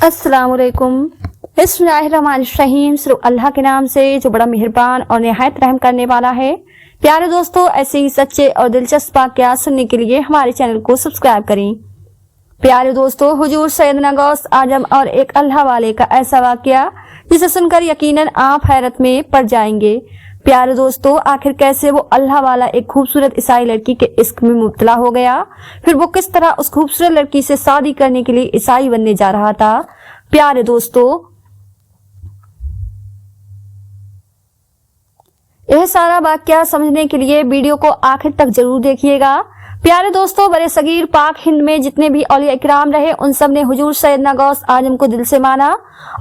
अस्सलाम वालेकुम। बिस्मिल्लाहिर्रहमानिर्रहीम। सिर्फ अल्लाह के नाम से जो बड़ा मेहरबान और निहायत रहम करने वाला है। प्यारे दोस्तों, ऐसे ही सच्चे और दिलचस्प वाक़यात सुनने के लिए हमारे चैनल को सब्सक्राइब करें। प्यारे दोस्तों, हुजूर सैयदना गौस आजम और एक अल्लाह वाले का ऐसा वाक़या जिसे सुनकर यकीनन आप हैरत में पड़ जाएंगे। प्यारे दोस्तों, आखिर कैसे वो अल्लाह वाला एक खूबसूरत ईसाई लड़की के इश्क में मुब्तला हो गया, फिर वो किस तरह उस खूबसूरत लड़की से शादी करने के लिए ईसाई बनने जा रहा था। प्यारे दोस्तों, यह सारा वाक़या समझने के लिए वीडियो को आखिर तक जरूर देखिएगा। प्यारे दोस्तों, बड़े सगीर पाक हिंद में जितने भी औलिया इकराम रहे, उन सब ने हुजूर सैयदना गौस आजम को दिल से माना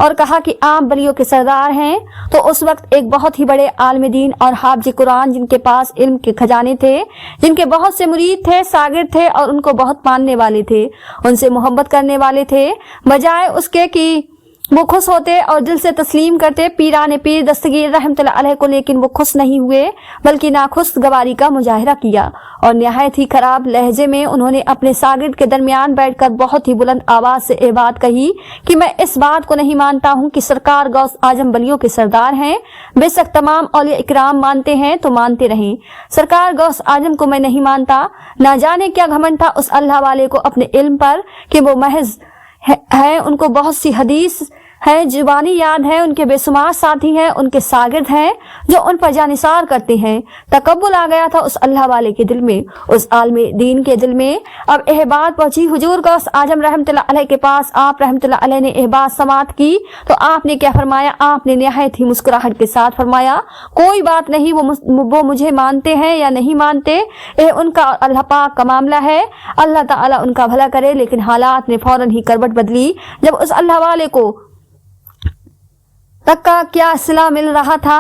और कहा कि आप वलियों के सरदार हैं। तो उस वक्त एक बहुत ही बड़े आलिम दीन और हाफिज कुरान, जिनके पास इल्म के खजाने थे, जिनके बहुत से मुरीद थे, शागिर्द थे और उनको बहुत मानने वाले थे, उनसे मोहब्बत करने वाले थे, बजाय उसके कि वो खुश होते और दिल से तस्लीम करते पीराने पीर दस्तगीर रहमतुल्लाह अलैह को, लेकिन वो खुश नहीं हुए बल्कि नाखुशगवारी का मुजाहिरा किया और निहायत ही खराब लहजे में उन्होंने अपने शागिर्द के दरमियान बैठकर बहुत ही बुलंद आवाज से ये बात कही कि मैं इस बात को नहीं मानता हूँ कि सरकार गौस आजम वलियों के सरदार हैं। बेशक तमाम औलिया इकराम मानते हैं तो मानते रहें, सरकार गौस आजम को मैं नहीं मानता। ना जाने क्या घमंड था उस अल्लाह वाले को अपने इल्म पर कि वो महज है, उनको बहुत सी हदीस है, जुबानी याद है, उनके बेशुमार साथी हैं, उनके शागिर्द हैं जो उन पर जानिसार करते हैं। तकब्बुल आ गया था उस अल्लाह वाले के दिल में, उस आलिम दीन के दिल में। अब यह बात पहुंची हुजूर गौस आजम रहमतुल्लाह अलैह के पास। आप रहमतुल्लाह अलैह ने यह बात समाअत की तो आपने क्या फरमाया? आपने निहायत ही मुस्कुराहट के साथ फरमाया, कोई बात नहीं, वो मुझे मानते हैं या नहीं मानते, यह उनका अल्लाह पाक का मामला है, अल्लाह ताला उनका भला करे। लेकिन हालात ने फौरन ही करवट बदली जब उस अल्लाह वाले को तक का क्या सिला मिल रहा था।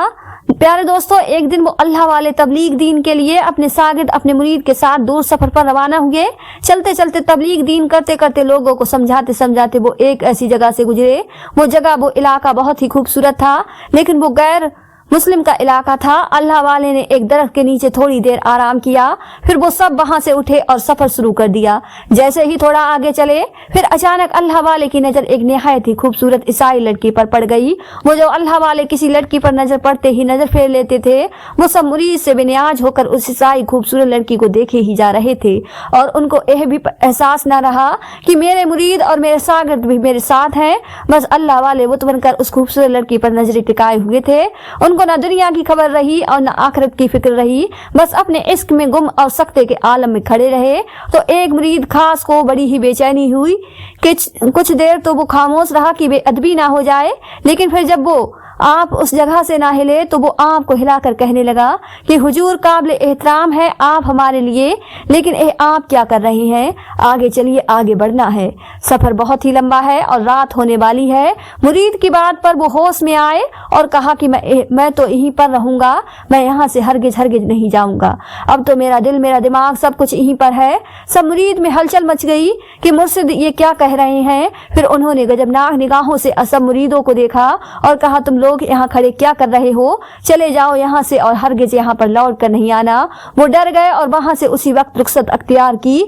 प्यारे दोस्तों, एक दिन वो अल्लाह वाले तबलीग दीन के लिए अपने शागिर्द अपने मुरीद के साथ दूर सफर पर रवाना हुए। चलते चलते तबलीग दीन करते करते लोगों को समझाते समझाते वो एक ऐसी जगह से गुजरे। वो जगह, वो इलाका बहुत ही खूबसूरत था, लेकिन वो गैर मुस्लिम का इलाका था। अल्लाह वाले ने एक दरख्त के नीचे थोड़ी देर आराम किया, फिर वो सब वहां से उठे और सफर शुरू कर दिया। जैसे ही थोड़ा आगे चले, फिर अचानक अल्लाह वाले की नजर एक निहायत ही खूबसूरत ईसाई लड़की पर पड़ गई। वो जो अल्लाह वाले किसी लड़की पर नजर पड़ते ही नजर फेर लेते थे, वो सब मुरीद से बेनियाज होकर उस ईसाई खूबसूरत लड़की को देखे ही जा रहे थे और उनको यह भी एहसास न रहा कि मेरे मुरीद और मेरे शागिर्द भी मेरे साथ हैं। बस अल्लाह वाले बुत बनकर उस खूबसूरत लड़की पर नजरें टिकाए हुए थे। उनको न दुनिया की खबर रही और न आखिरत की फिक्र रही, बस अपने इश्क में गुम और सकते के आलम में खड़े रहे। तो एक मुरीद खास को बड़ी ही बेचैनी हुई कि कुछ देर तो वो खामोश रहा कि बेअदबी ना हो जाए, लेकिन फिर जब वो आप उस जगह से ना हिले तो वो आप को हिलाकर कहने लगा कि हुजूर, काबिल एहतराम है आप हमारे लिए, लेकिन आप क्या कर रहे हैं? आगे चलिए, आगे बढ़ना है, सफर बहुत ही लंबा है और रात होने वाली है। मुरीद की बात पर वो होश में आए और कहा कि मैं तो यहीं पर रहूंगा, मैं यहाँ से हरगिज हरगिज नहीं जाऊंगा। अब तो मेरा दिल, मेरा दिमाग सब कुछ यहीं पर है। सब मुरीद में हलचल मच गई कि मुर्शिद ये क्या कह रहे हैं। फिर उन्होंने गजबनाक निगाहों से सब मुरीदों को देखा और कहा, तुम लोग यहाँ खड़े क्या कर रहे हो? चले जाओ यहाँ से और हरगिज यहाँ पर लौट कर नहीं आना। वो डर गए और वहां से उसी वक्त रुखसत अख्तियार की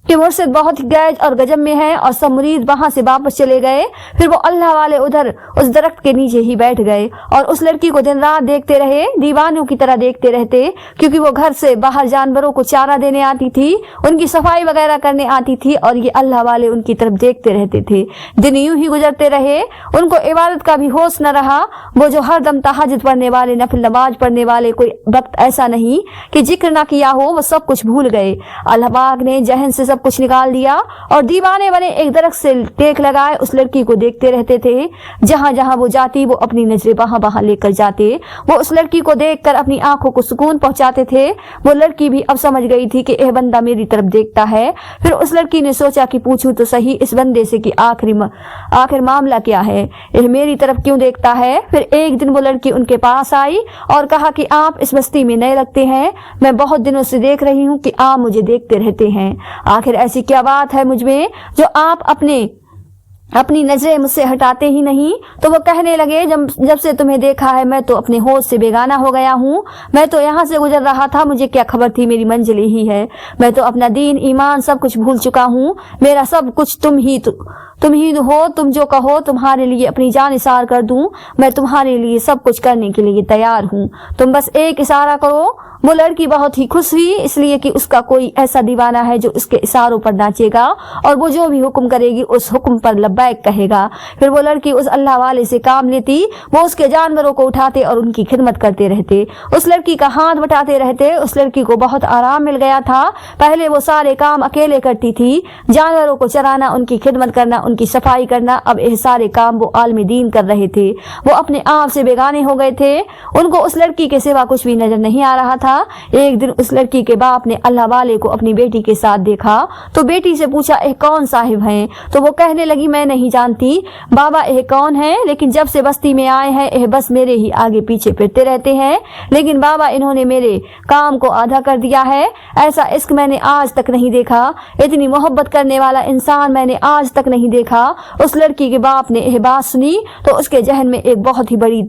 कि मुर्शिद बहुत गैज और गजब में है, और सब मुरीद वहां से वापस चले गए। फिर वो अल्लाह वाले उधर उस दरख्त के नीचे ही बैठ गए और उस लड़की को दिन रात देखते रहे, दीवानों की तरह देखते रहते, क्योंकि वो घर से बाहर जानवरों को चारा देने आती थी, उनकी सफाई वगैरह करने आती थी और ये अल्लाह वाले उनकी तरफ देखते रहते थे। दिन यूं ही गुजरते रहे, उनको इबादत का भी होश न रहा। वो जो हर दम तहज्जुद पढ़ने वाले, नफिल नमाज पढ़ने वाले, कोई वक्त ऐसा नहीं कि जिक्र ना किया हो, वो सब कुछ भूल गए। अल्लाह पाक ने जहन से सब कुछ निकाल दिया और दीवाने बने एक दरख्त से टेक लगाए उस लड़की को देखते रहते थे। जहां जहां वो जाती वो अपनी नजरें वहां वहां लेकर जाते। वो उस लड़की को देखकर अपनी आंखों को सुकून पहुंचाते थे। वो लड़की भी अब समझ गई थी कि यह बंदा मेरी तरफ देखता है। फिर उस लड़की ने सोचा कि पूछूं तो सही इस बंदे से कि आखिर मामला क्या है, यह मेरी तरफ क्यों देखता है। फिर एक दिन वो लड़की उनके पास आई और कहा कि आप इस बस्ती में नए लगते हैं, मैं बहुत दिनों से देख रही हूँ कि आप मुझे देखते रहते हैं। आखिर ऐसी क्या बात है मुझ में जो आप अपनी नजरें मुझसे हटाते ही नहीं। तो वो कहने लगे, जब से तुम्हें देखा है मैं तो अपने होश से बेगाना हो गया हूँ। मैं तो यहाँ से गुजर रहा था, मुझे क्या खबर थी मेरी मंजिल ही है। मैं तो अपना दीन ईमान सब कुछ भूल चुका हूँ। मेरा सब कुछ तुम ही हो, तुम जो कहो, तुम्हारे लिए अपनी जान इशार कर दूं, मैं तुम्हारे लिए सब कुछ करने के लिए तैयार हूँ, तुम बस एक इशारा करो। वो लड़की बहुत ही खुश हुई, इसलिए कि उसका कोई ऐसा दीवाना है जो उसके इशारों पर नाचेगा और वो जो भी हुक्म करेगी उस हुक्म पर लब्बैक कहेगा। फिर वो लड़की उस अल्लाह वाले से काम लेती, वो उसके जानवरों को उठाते और उनकी खिदमत करते रहते, उस लड़की का हाथ बटाते रहते। उस लड़की को बहुत आराम मिल गया था। पहले वो सारे काम अकेले करती थी, जानवरों को चराना, उनकी खिदमत करना, उनकी सफाई करना। अब ये सारे काम वो आलमी दीन कर रहे थे। वो अपने आप से बेगाने हो गए थे, उनको उस लड़की के सिवा कुछ भी नजर नहीं आ रहा था। एक दिन उस लड़की के बाप ने अल्लाह वाले को अपनी बेटी के साथ देखा तो बेटी से पूछा, ये कौन साहिब हैं? तो वो कहने लगी, मैं नहीं जानती बाबा ये कौन है, लेकिन जब से बस्ती में आए हैं ये बस मेरे ही आगे पीछे फिरते रहते हैं, लेकिन बाबा इन्होंने मेरे काम को आधा कर दिया है। ऐसा इश्क मैंने आज तक नहीं देखा, इतनी मोहब्बत करने वाला इंसान मैंने आज तक नहीं देखा। उस लड़की के बाप ने यह बात सुनी तो उसके जहन में एक बहुत ही बड़ी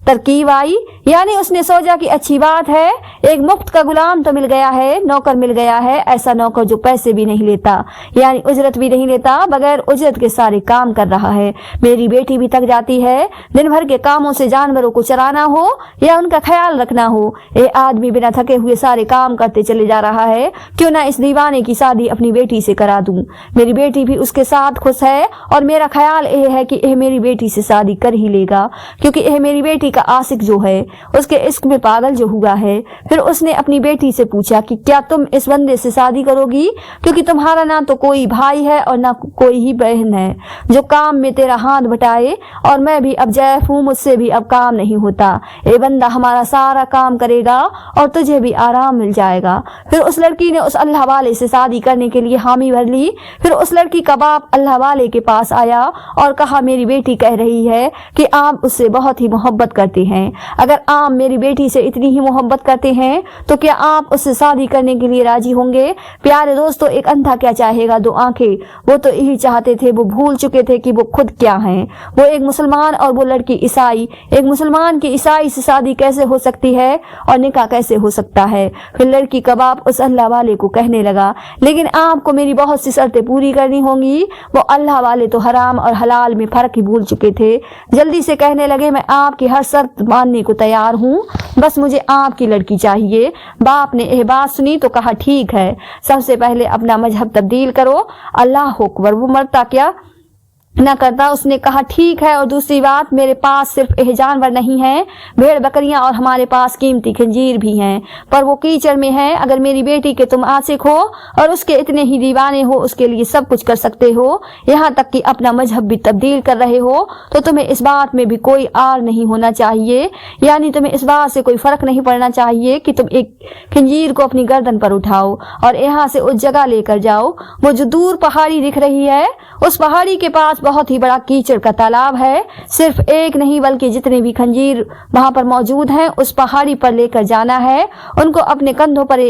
तरकीब आई, यानी उसने सोचा कि अच्छी बात है, एक मुफ्त का गुलाम तो मिल गया है, नौकर मिल गया है, ऐसा नौकर जो पैसे भी नहीं लेता, यानी उजरत भी नहीं लेता, बगैर उजरत के सारे काम कर रहा है। मेरी बेटी भी थक जाती है, दिन भर के कामों से जानवरों को चराना हो या उनका ख्याल रखना हो, ये आदमी बिना थके हुए सारे काम करते चले जा रहा है। क्यों ना इस दीवाने की शादी अपनी बेटी से करा दूं, मेरी बेटी भी उसके साथ खुश है और मेरा ख्याल यह है कि यह मेरी बेटी से शादी कर ही लेगा, क्योंकि यह मेरी बेटी का आशिक जो है उसके इश्क में पागल जो हुआ है। फिर उसने अपनी बेटी से पूछा कि क्या तुम इस बंदे से शादी करोगी, क्योंकि तुम्हारा ना तो कोई भाई है और ना कोई ही बहन है जो काम में तेरा हाथ बटाए, और मैं भी अब जैफ हूँ, मुझसे भी अब काम नहीं होता। ये बंदा हमारा सारा काम करेगा और तुझे भी आराम मिल जाएगा। फिर उस लड़की ने उस अल्लाह वाले से शादी करने के लिए हामी भर ली। फिर उस लड़की का बाप अल्लाह वाले के पास आया और कहा, मेरी बेटी कह रही है कि आप उससे बहुत ही मोहब्बत करते हैं, अगर आप मेरी बेटी से इतनी ही मोहब्बत करते हैं तो क्या आप उससे शादी करने के लिए राजी होंगे? प्यारे दोस्तों, एक अंधा क्या चाहेगा दो आंखें, वो तो यही चाहते थे, वो भूल चुके थे कि वो खुद क्या हैं। वो एक मुसलमान और वो लड़की ईसाई, एक मुसलमान की ईसाई से शादी कैसे हो सकती है और निकाह कैसे हो सकता है? फिर लड़की का बाप उस अल्लाह वाले को कहने लगा, लेकिन आपको मेरी बहुत सी शर्तें पूरी करनी होंगी। वो अल्लाह वाले तो हराम और हलाल में फर्क ही भूल चुके थे। जल्दी से कहने लगे, मैं आपकी हर शर्त मानने को तैयार हूँ, बस मुझे आपकी लड़की चाहिए। बाप ने यह बात सुनी तो कहा, ठीक है, सबसे पहले अपना मजहब तब्दील करो। अल्लाह अकबर, वो मरता क्या न करता। उसने कहा, ठीक है, और दूसरी बात, मेरे पास सिर्फ यह जानवर नहीं है, भेड़ बकरियां और हमारे पास कीमती खंजीर भी हैं, पर वो कीचड़ में है। अगर मेरी बेटी के तुम आशिक हो और उसके इतने ही दीवाने हो, उसके लिए सब कुछ कर सकते हो, यहाँ तक कि अपना मजहब भी तब्दील कर रहे हो, तो तुम्हें इस बात में भी कोई आर नहीं होना चाहिए, यानी तुम्हें इस बात से कोई फर्क नहीं पड़ना चाहिए कि तुम एक खंजीर को अपनी गर्दन पर उठाओ और यहाँ से उस जगह लेकर जाओ। वो जो दूर पहाड़ी दिख रही है, उस पहाड़ी के पास बहुत ही बड़ा कीचड़ का तालाब है। सिर्फ एक नहीं बल्कि जितने भी खंजीर वहां पर मौजूद हैं उस पहाड़ी पर लेकर जाना है। उनको अपने कंधों पर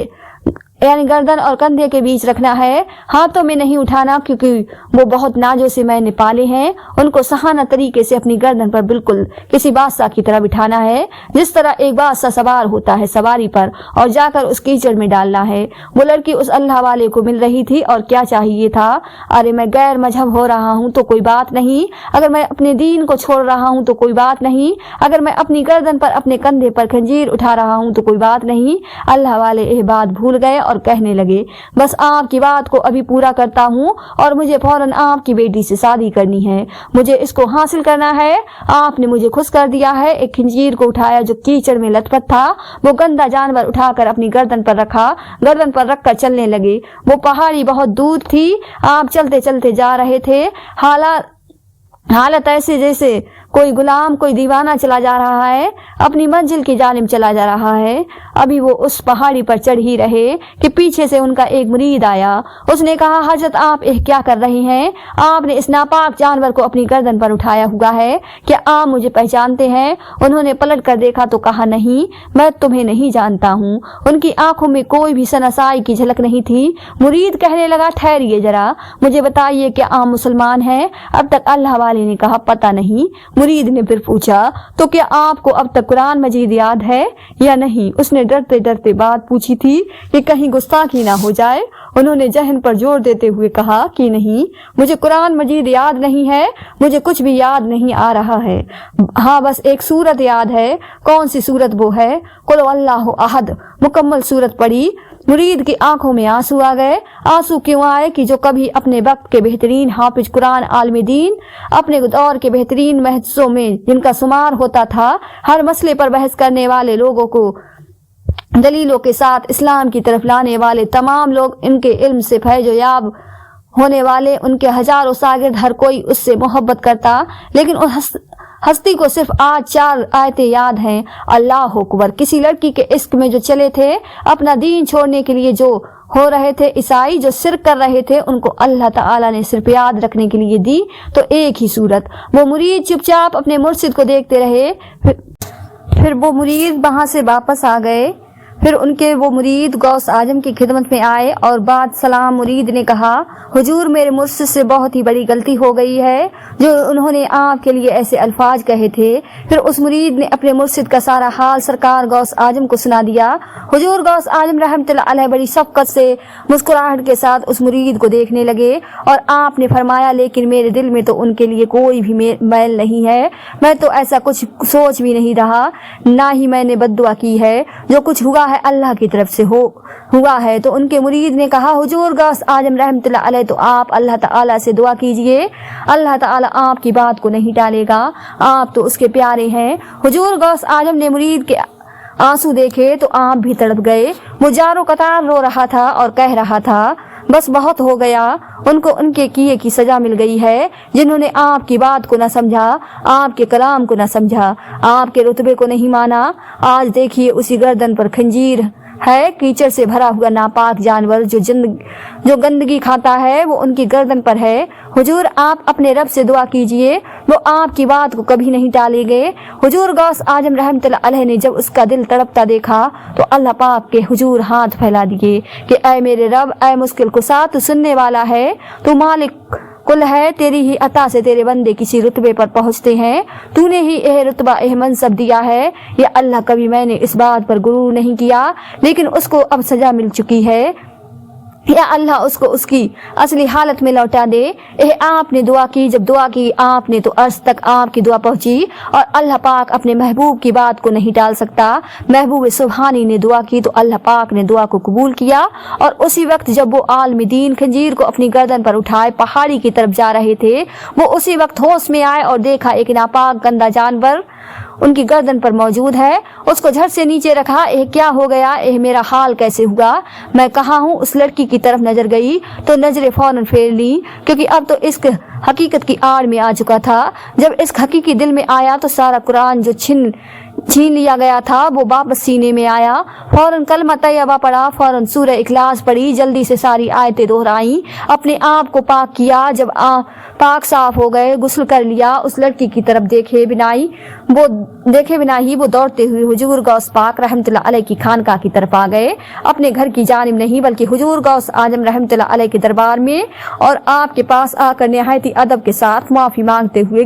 यानी गर्दन और कंधे के बीच रखना है, हाथों में नहीं उठाना, क्योंकि वो बहुत नाजों से मैंने पाले हैं। उनको सहाना तरीके से अपनी गर्दन पर बिल्कुल किसी बादशाह की तरह बिठाना है, जिस तरह एक बादशाह सवार होता है सवारी पर, और जाकर उस कीचड़ में डालना है। वो लड़की उस अल्लाह वाले को मिल रही थी और क्या चाहिए था, अरे मैं गैर मजहब हो रहा हूँ तो कोई बात नहीं, अगर मैं अपने दीन को छोड़ रहा हूँ तो कोई बात नहीं, अगर मैं अपनी गर्दन पर अपने कंधे पर खंजीर उठा रहा हूँ तो कोई बात नहीं। अल्लाह वाले यह बात भूल गए और कहने लगे, बस आपकी बात को अभी पूरा करता हूँ और मुझे फौरन आपकी बेटी से शादी करनी है, मुझे इसको हासिल करना है। आपने मुझे खुश कर दिया है। एक खंजीर को उठाया जो कीचड़ में लथपथ था, वो गंदा जानवर उठाकर अपनी गर्दन पर रखा, गर्दन पर रखकर चलने लगे। वो पहाड़ी बहुत दूर थी, आप चलते चलते जा रहे थे, हालत ऐसे जैसे कोई गुलाम, कोई दीवाना चला जा रहा है, अपनी मंजिल की जानिब चला जा रहा है। अभी वो उस पहाड़ी पर चढ़ ही रहे कि पीछे से उनका एक मुरीद आया। उसने कहा, हजरत आप यह क्या कर रहे हैं? आपने इस नापाक जानवर को अपनी गर्दन पर उठाया हुआ है, क्या आप मुझे पहचानते हैं? उन्होंने पलट कर देखा तो कहा, नहीं, मैं तुम्हें नहीं जानता हूँ। उनकी आंखों में कोई भी सनसाई की झलक नहीं थी। मुरीद कहने लगा, ठहरिए जरा, मुझे बताइए क्या आप मुसलमान हैं? अब तक अल्लाह वाले ने कहा, पता नहीं, मुरीद ने फिर पूछा, तो क्या आपको अब तक कुरान मजीद याद है या नहीं? उसने डरते डरते बात पूछी थी कि कहीं गुस्ताखी ना हो जाए। उन्होंने जहन पर जोर देते हुए कहा कि नहीं, मुझे कुरान मजीद याद नहीं है, मुझे कुछ भी याद नहीं आ रहा है। हाँ, बस एक सूरत याद है। कौन सी सूरत वो है? कुल अल्लाहु अहद मुकम्मल सूरत पढ़ी। मुरीद की आंखों में आंसू आ गए। आंसू क्यों आए कि जो कभी अपने वक्त के बेहतरीन हाफिज कुरान आलिम दीन, अपने दौर के बेहतरीन महदसों में जिनका शुमार होता था, हर मसले पर बहस करने वाले लोगों को दलीलों के साथ इस्लाम की तरफ लाने वाले तमाम लोग, इनके इल्म से फैज़-ओ-याब होने वाले उनके हजारों शागिर्द, हर कोई उससे मोहब्बत करता। लेकिन उस हस्ती को सिर्फ आज 4 आयतें याद हैं। अल्लाह अकबर। किसी लड़की के इश्क में जो चले थे, अपना दीन छोड़ने के लिए जो हो रहे थे, ईसाई जो शिरक कर रहे थे, उनको अल्लाह ताला ने सिर्फ याद रखने के लिए दी तो एक ही सूरत। वो मुरीद चुपचाप अपने मुर्शिद को देखते रहे। फिर वो मुरीद वहां से वापस आ गए। फिर उनके वो मुरीद गौस आजम की खिदमत में आए और बाद सलाम मुरीद ने कहा, हुजूर, मेरे मुर्शिद से बहुत ही बड़ी गलती हो गई है जो उन्होंने आपके लिए ऐसे अल्फाज कहे थे। फिर उस मुरीद ने अपने मुर्शिद का सारा हाल सरकार गौस आजम को सुना दिया। हुजूर गौस आजम रहमतुल्लाह अलैह बड़ी शफ़क़त से मुस्कुराहट के साथ उस मुरीद को देखने लगे और आपने फरमाया, लेकिन मेरे दिल में तो उनके लिए कोई भी मैल नहीं है। मैं तो ऐसा कुछ सोच भी नहीं रहा, ना ही मैंने बद्दुआ की है। जो कुछ हुआ है अल्लाह की तरफ से हुआ है। तो उनके मुरीद ने कहा, हुजूर गौस आजम रहमतुल्लाह अलैह, तो आप अल्लाह ताला से दुआ कीजिए, अल्लाह ताला आपकी बात को नहीं टालेगा, आप तो उसके प्यारे हैं। हुजूर गौस आजम ने मुरीद के आंसू देखे तो आप भी तड़प गए। वो जारो कतार रो रहा था और कह रहा था, बस बहुत हो गया, उनको उनके किए की सजा मिल गई है। जिन्होंने आपकी बात को न समझा, आपके कलाम को न समझा, आपके रुतबे को नहीं माना, आज देखिए उसी गर्दन पर खंजीर है। कीचड़ से भरा हुआ नापाक जानवर जो गंदगी खाता है, वो उनकी गर्दन पर है। हुजूर, आप अपने रब से दुआ कीजिए, वो आपकी बात को कभी नहीं टालेंगे। हुजूर गौस आजम रहमतुल्लाह अलैह ने जब उसका दिल तड़पता देखा तो अल्लाह पाक के हुजूर हाथ फैला दिए कि ऐ मेरे रब, ऐ मुश्किल कुसा, तू सुनने वाला है, तू मालिक कुल है, तेरी ही अता से तेरे बंदे किसी रुतबे पर पहुंचते हैं। तूने ही यह रुतबा, यह मनसब दिया है। या अल्लाह, कभी मैंने इस बात पर गुरूर नहीं किया, लेकिन उसको अब सजा मिल चुकी है। या अल्लाह, उसको उसकी असली हालत में लौटा दे। यह आपने दुआ की, जब दुआ की आपने तो अर्श तक आपकी दुआ पहुंची और अल्लाह पाक अपने महबूब की बात को नहीं टाल सकता। महबूब सुबहानी ने दुआ की तो अल्लाह पाक ने दुआ को कबूल किया। और उसी वक्त जब वो आलम दीन खंजीर को अपनी गर्दन पर उठाए पहाड़ी की तरफ जा रहे थे, वो उसी वक्त होश में आए और देखा एक नापाक गंदा जानवर उनकी गर्दन पर मौजूद है। उसको झट से नीचे रखा। यह क्या हो गया, यह मेरा हाल कैसे हुआ, मैं कहाँ हूँ? उस लड़की की तरफ नजर गई तो नजरें फौरन फेर ली, क्योंकि अब तो इश्क हकीकत की आड़ में आ चुका था। जब इश्क हकीकी दिल में आया तो सारा कुरान जो छीन लिया गया था वो वापस सीने में आया। फौरन कलमा तैयबा पढ़ा, फौरन सूरह इखलास पढ़ी, जल्दी से सारी आयतें दोहराई, अपने आप को पाक किया। जब पाक साफ हो गए, गुस्ल कर लिया, उस लड़की की तरफ देखे बिना ही वो दौड़ते हुए हुजूर गौस पाक रहमतुल्लाह अलैह की खानका की तरफ आ गए। अपने घर की जानिब नहीं बल्कि हुजूर गौस आजम रहमतुल्लाह अलैह के दरबार में, और आपके पास आकर निहायती अदब के साथ माफी मांगते हुए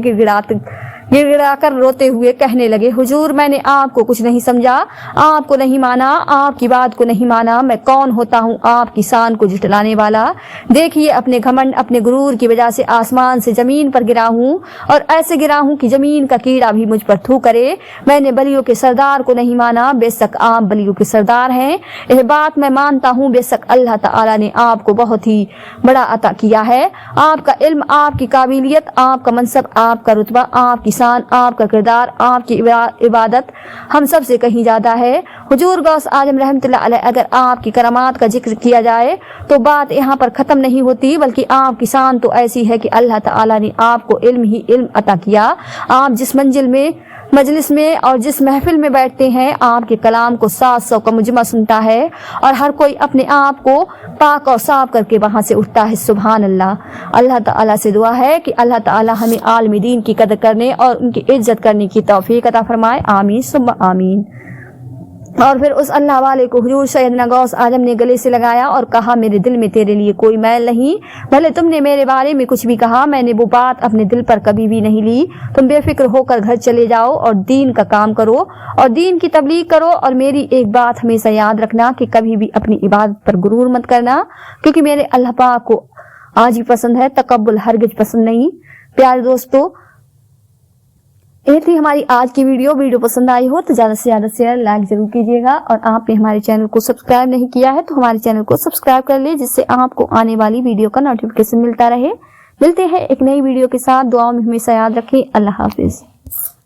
गिड़गिड़ाकर रोते हुए कहने लगे, हुजूर, मैंने आपको कुछ नहीं समझा, आपको नहीं माना, आपकी बात को नहीं माना। मैं कौन होता हूँ आपकी शान को झुठलाने वाला? देखिए, अपने घमंड, अपने गुरूर की वजह से आसमान से जमीन पर गिरा हूँ और ऐसे गिरा हूँ कि जमीन का कीड़ा भी मुझ पर थू करे। मैंने बलियों के सरदार को नहीं माना, बेशक आप बलियों के सरदार हैं, यह बात मैं मानता हूँ। बेशक अल्लाह ताला ने आपको बहुत ही बड़ा अता किया है। आपका इल्म, आपकी काबिलियत, आपका मनसब, आपका रुतबा, आपकी शान, आपका किरदार, आपकी इबादत हम सब से कहीं ज्यादा है। हुजूर गौस आजम रहमतुल्लाह अलैह, अगर आपकी करामात का जिक्र किया जाए तो बात यहाँ पर खत्म नहीं होती, बल्कि आपकी शान तो ऐसी है कि अल्लाह ताला ने आपको इल्म ही इल्म अता किया। आप जिस मजलिस में और जिस महफिल में बैठते हैं, आपके कलाम को 700 का मुजमा सुनता है और हर कोई अपने आप को पाक और साफ करके वहां से उठता है। सुभान अल्लाह। अल्लाह ताला से दुआ है कि अल्लाह ताला हमें आलम दीन की कदर करने और उनकी इज्जत करने की तौफीक अता फरमाए। आमीन सुम्मा आमीन। اور پھر اس اللہ والے کو حضور سیدنا غوث اعظم نے گلے سے لگایا اور کہا میرے دل میں تیرے لیے کوئی میل نہیں، بھلے تم نے میرے بارے میں کچھ بھی کہا، میں نے وہ بات اپنے دل پر کبھی بھی نہیں لی، تم بے فکر ہو کر گھر چلے جاؤ اور دین کا کام کرو اور دین کی تبلیغ کرو، اور میری ایک بات ہمیشہ یاد رکھنا کہ کبھی بھی اپنی عبادت پر غرور مت کرنا، کیونکہ میرے اللہ پاک کو آج ہی پسند ہے، تکبر ہرگز پسند نہیں۔ پیارے دوستو، یہ تھی ہماری آج کی ویڈیو پسند آئی ہو تو زیادہ سے زیادہ شیئر لائک ضرور کیجیے گا، اور آپ نے ہمارے چینل کو سبسکرائب نہیں کیا ہے تو ہمارے چینل کو سبسکرائب کر لیں، جس سے آپ کو آنے والی ویڈیو کا نوٹیفیکیشن ملتا رہے۔ ملتے ہیں ایک نئی ویڈیو کے ساتھ، دعاؤں میں ہمیشہ یاد رکھیں۔ اللہ حافظ۔